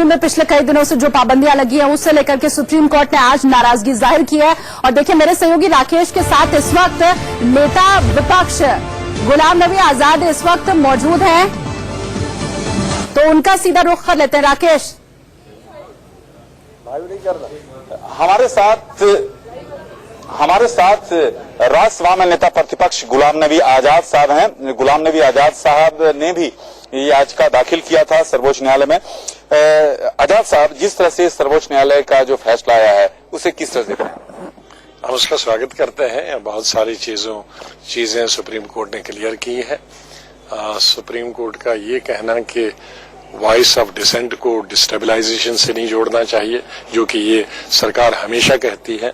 कश्मीर में पिछले कई दिनों से जो पाबंदियां लगी हैं उससे लेकर के सुप्रीम कोर्ट ने आज नाराजगी जाहिर की है। और देखिए मेरे सहयोगी राकेश के साथ इस वक्त नेता विपक्ष गुलाम नबी आजाद इस वक्त मौजूद हैं, तो उनका सीधा रुख कर लेते हैं। राकेश, हमारे साथ राज्यसभा में नेता प्रतिपक्ष गुलाम नबी आजाद साहब हैं। गुलाम नबी आजाद साहब ने भी याचिका दाखिल किया था सर्वोच्च न्यायालय में। आजाद साहब, जिस तरह से सर्वोच्च न्यायालय का जो फैसला आया है उसे किस तरह से देखते हैं? हम उसका स्वागत करते हैं। बहुत सारी चीजें सुप्रीम कोर्ट ने क्लियर की है। सुप्रीम कोर्ट का ये कहना कि वॉइस ऑफ डिसेंट को डिस्टेबलाइजेशन से नहीं जोड़ना चाहिए, जो कि ये सरकार हमेशा कहती है,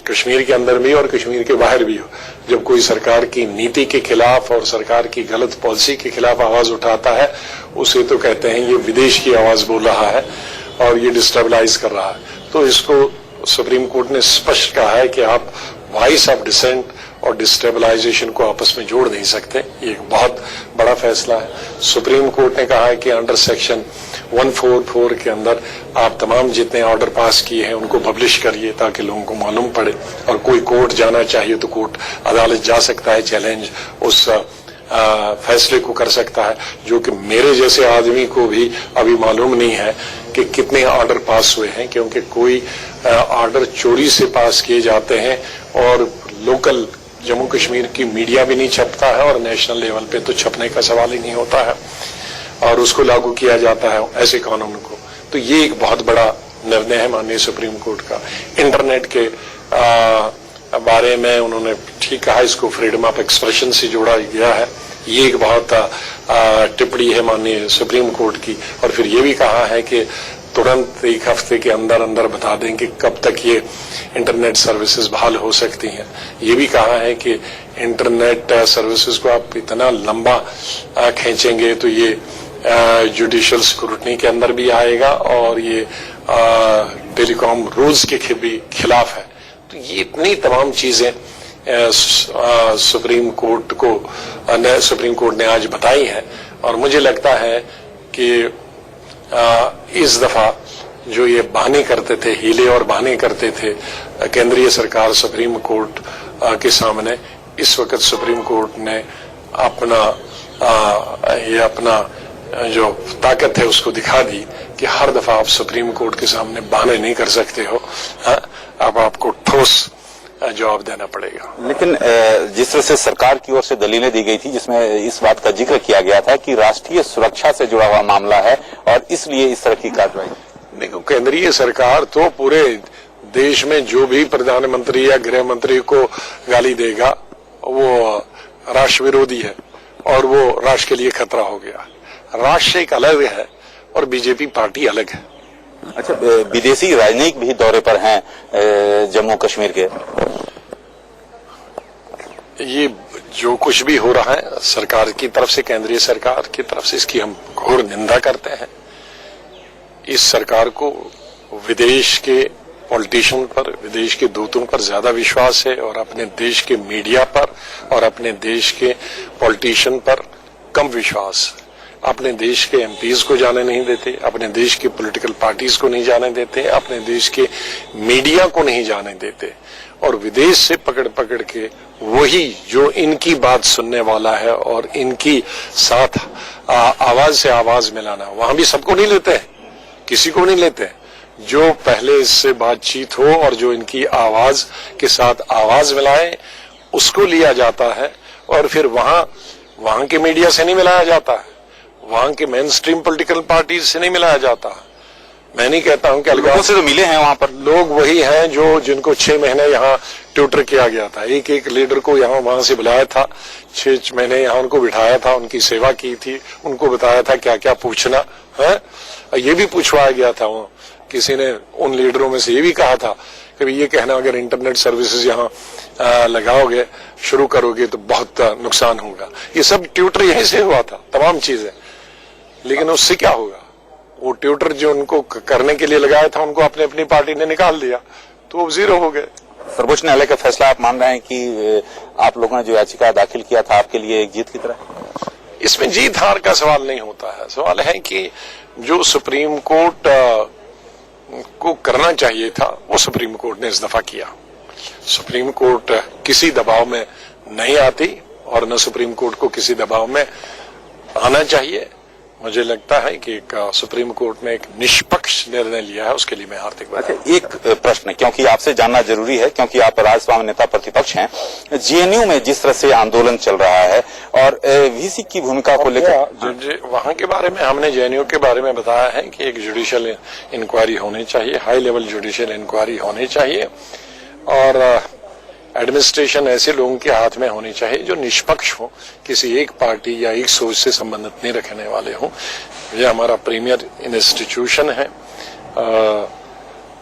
कश्मीर के अंदर भी और कश्मीर के बाहर भी हो। जब कोई सरकार की नीति के खिलाफ और सरकार की गलत पॉलिसी के खिलाफ आवाज उठाता है, उसे तो कहते हैं ये विदेश की आवाज बोल रहा है और ये डिस्टेबलाइज कर रहा है। तो इसको सुप्रीम कोर्ट ने स्पष्ट कहा है कि आप वॉइस ऑफ डिसेंट और डिस्टेबलाइजेशन को आपस में जोड़ नहीं सकते। ये एक बहुत बड़ा फैसला है। सुप्रीम कोर्ट ने कहा है कि अंडर सेक्शन 144 के अंदर आप तमाम जितने ऑर्डर पास किए हैं उनको पब्लिश करिए ताकि लोगों को मालूम पड़े, और कोई कोर्ट जाना चाहिए तो कोर्ट अदालत जा सकता है, चैलेंज उस फैसले को कर सकता है, जो कि मेरे जैसे आदमी को भी अभी मालूम नहीं है कि कितने ऑर्डर पास हुए हैं, क्योंकि कोई ऑर्डर चोरी से पास किए जाते हैं और लोकल जम्मू कश्मीर की मीडिया भी नहीं छपता है और नेशनल लेवल पे तो छपने का सवाल ही नहीं होता है, और उसको लागू किया जाता है ऐसे कानून को। तो ये एक बहुत बड़ा निर्णय है माननीय सुप्रीम कोर्ट का। इंटरनेट के बारे में उन्होंने ठीक कहा, इसको फ्रीडम ऑफ एक्सप्रेशन से जोड़ा गया है। ये एक बहुत टिप्पणी है माननीय सुप्रीम कोर्ट की। और फिर ये भी कहा है कि तुरंत एक हफ्ते के अंदर अंदर बता दें कि कब तक ये इंटरनेट सर्विसेज बहाल हो सकती हैं। ये भी कहा है कि इंटरनेट सर्विसेज को आप इतना लंबा खींचेंगे तो ये जुडिशियल स्क्रूटनी के अंदर भी आएगा और ये टेलीकॉम रूल्स के भी खिलाफ है। तो ये इतनी तमाम चीजें सुप्रीम कोर्ट ने आज बताई है, और मुझे लगता है कि इस दफा जो ये बहाने करते थे, हीले और बहाने करते थे केंद्रीय सरकार सुप्रीम कोर्ट के सामने, इस वक्त सुप्रीम कोर्ट ने अपना जो ताकत है उसको दिखा दी कि हर दफा आप सुप्रीम कोर्ट के सामने बहाने नहीं कर सकते हो। अब आपको ठोस जवाब देना पड़ेगा। लेकिन जिस तरह से सरकार की ओर से दलीलें दी गई थी, जिसमें इस बात का जिक्र किया गया था कि राष्ट्रीय सुरक्षा से जुड़ा हुआ मामला है और इसलिए इस तरह की कार्रवाई। देखो, केंद्रीय सरकार तो पूरे देश में जो भी प्रधानमंत्री या गृह मंत्री को गाली देगा वो राष्ट्र विरोधी है और वो राष्ट्र के लिए खतरा हो गया। राष्ट्र एक अलग है और बीजेपी पार्टी अलग है। अच्छा, विदेशी राजनयिक भी दौरे पर हैं जम्मू कश्मीर के। ये जो कुछ भी हो रहा है सरकार की तरफ से, केंद्रीय सरकार की तरफ से, इसकी हम घोर निंदा करते हैं। इस सरकार को विदेश के पॉलिटिशियन पर, विदेश के दूतों पर ज्यादा विश्वास है और अपने देश के मीडिया पर और अपने देश के पॉलिटिशियन पर कम विश्वास। अपने देश के एमपीज को जाने नहीं देते, अपने देश की पॉलिटिकल पार्टीज को नहीं जाने देते, अपने देश के मीडिया को नहीं जाने देते, और विदेश से पकड़ पकड़ के वही जो इनकी बात सुनने वाला है और इनकी साथ आवाज से आवाज मिलाना, वहां भी सबको नहीं लेते हैं, किसी को नहीं लेते हैं। जो पहले इससे बातचीत हो और जो इनकी आवाज के साथ आवाज मिलाए उसको लिया जाता है, और फिर वहां के मीडिया से नहीं मिलाया जाता है, वहां के मेन स्ट्रीम पॉलिटिकल पार्टीज से नहीं मिलाया जाता। मैं नहीं कहता हूं कि अलगाव से तो मिले हैं वहां पर लोग वही हैं जिनको 6 महीने यहाँ ट्यूटर किया गया था। एक एक लीडर को यहाँ वहां से बुलाया था, 6 महीने यहाँ उनको बिठाया था, उनकी सेवा की थी, उनको बताया था क्या क्या पूछना है। ये भी पूछवाया गया था। वहां किसी ने उन लीडरों में से ये भी कहा था कि ये कहना अगर इंटरनेट सर्विसेज यहाँ लगाओगे, शुरू करोगे तो बहुत नुकसान होगा। ये सब ट्यूटर यहीं से हुआ था, तमाम चीजें। लेकिन उससे क्या होगा? वो ट्यूटर जो उनको करने के लिए लगाया था उनको अपने अपनी पार्टी ने निकाल दिया, तो वो जीरो हो गए। सर्वोच्च न्यायालय का फैसला आप मान रहे हैं कि आप लोगों ने जो याचिका दाखिल किया था आपके लिए एक जीत की तरह? इसमें जीत हार का सवाल नहीं होता है। सवाल है कि जो सुप्रीम कोर्ट को करना चाहिए था वो सुप्रीम कोर्ट ने इस दफा किया। सुप्रीम कोर्ट किसी दबाव में नहीं आती और न सुप्रीम कोर्ट को किसी दबाव में आना चाहिए। मुझे लगता है कि सुप्रीम कोर्ट ने एक निष्पक्ष निर्णय लिया है, उसके लिए मैं हार्दिक बधाई। एक प्रश्न, क्योंकि आपसे जानना जरूरी है, क्योंकि आप राजसभा नेता प्रतिपक्ष हैं, जेएनयू में जिस तरह से आंदोलन चल रहा है और वीसी की भूमिका को लेकर वहां के बारे में हमने जेएनयू के बारे में बताया है कि एक जुडिशियल इंक्वायरी होनी चाहिए, हाई लेवल जुडिशियल इंक्वायरी होनी चाहिए और एडमिनिस्ट्रेशन ऐसे लोगों के हाथ में होनी चाहिए जो निष्पक्ष हो, किसी एक पार्टी या एक सोच से संबंधित नहीं रखने वाले हों। यह हमारा प्रीमियर इंस्टीट्यूशन है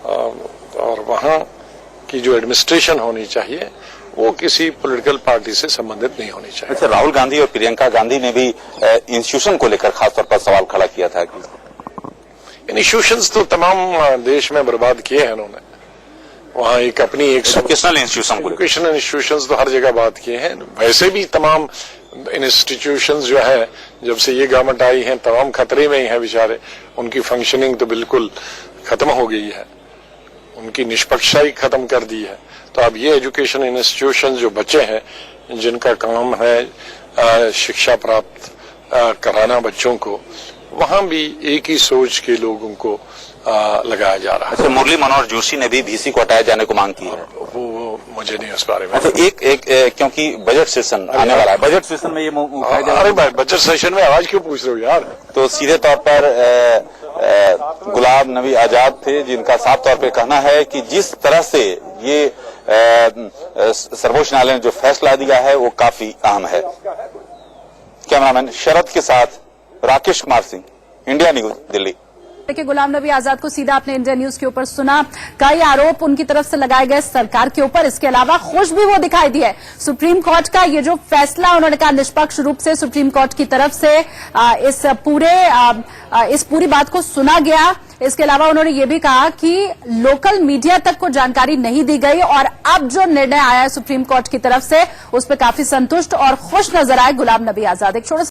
और वहां की जो एडमिनिस्ट्रेशन होनी चाहिए वो किसी पॉलिटिकल पार्टी से संबंधित नहीं होनी चाहिए। अच्छा, राहुल गांधी और प्रियंका गांधी ने भी इंस्टीट्यूशन को लेकर खासतौर पर सवाल खड़ा किया था कि इंस्टीट्यूशंस तो तमाम देश में बर्बाद किए हैं उन्होंने। वहाँ एक अपनी एक एजुकेशनल इंस्टीट्यूशंस तो हर जगह बात किए हैं। वैसे भी तमाम इंस्टीट्यूशंस जो है जब से ये गवर्नमेंट आई है तमाम खतरे में ही है बेचारे। उनकी फंक्शनिंग तो बिल्कुल खत्म हो गई है, उनकी निष्पक्षता ही खत्म कर दी है। तो अब ये एजुकेशन इंस्टीट्यूशंस जो बच्चे हैं जिनका काम है शिक्षा प्राप्त कराना बच्चों को, वहां भी एक ही सोच के लोगों को लगाया जा रहा है। अच्छा, मुरली मनोहर जोशी ने भी वीसी को हटाए जाने को मांग की है। वो मुझे नहीं उस बारे में। अच्छा, एक क्योंकि बजट सेशन आने वाला है, बजट सेशन में ये उठाया जाएगा। अरे भाई, बजट सेशन में आवाज क्यों पूछ रहे हो यार? तो सीधे तौर पर गुलाम नबी आजाद थे जिनका साफ तौर पे कहना है कि जिस तरह से ये सर्वोच्च न्यायालय ने जो फैसला दिया है वो काफी अहम है। कैमरामैन शरद के साथ राकेश कुमार सिंह, इंडिया न्यूज, दिल्ली। देखिए, गुलाम नबी आजाद को सीधा आपने इंडिया न्यूज के ऊपर सुना। कई आरोप उनकी तरफ से लगाए गए सरकार के ऊपर। इसके अलावा खुश भी वो दिखाई दिए। सुप्रीम कोर्ट का ये जो फैसला, उन्होंने कहा निष्पक्ष रूप से सुप्रीम कोर्ट की तरफ से इस पूरी बात को सुना गया। इसके अलावा उन्होंने ये भी कहा कि लोकल मीडिया तक को जानकारी नहीं दी गई और अब जो निर्णय आया है सुप्रीम कोर्ट की तरफ से उस पर काफी संतुष्ट और खुश नजर आए गुलाम नबी आजाद। एक छोटा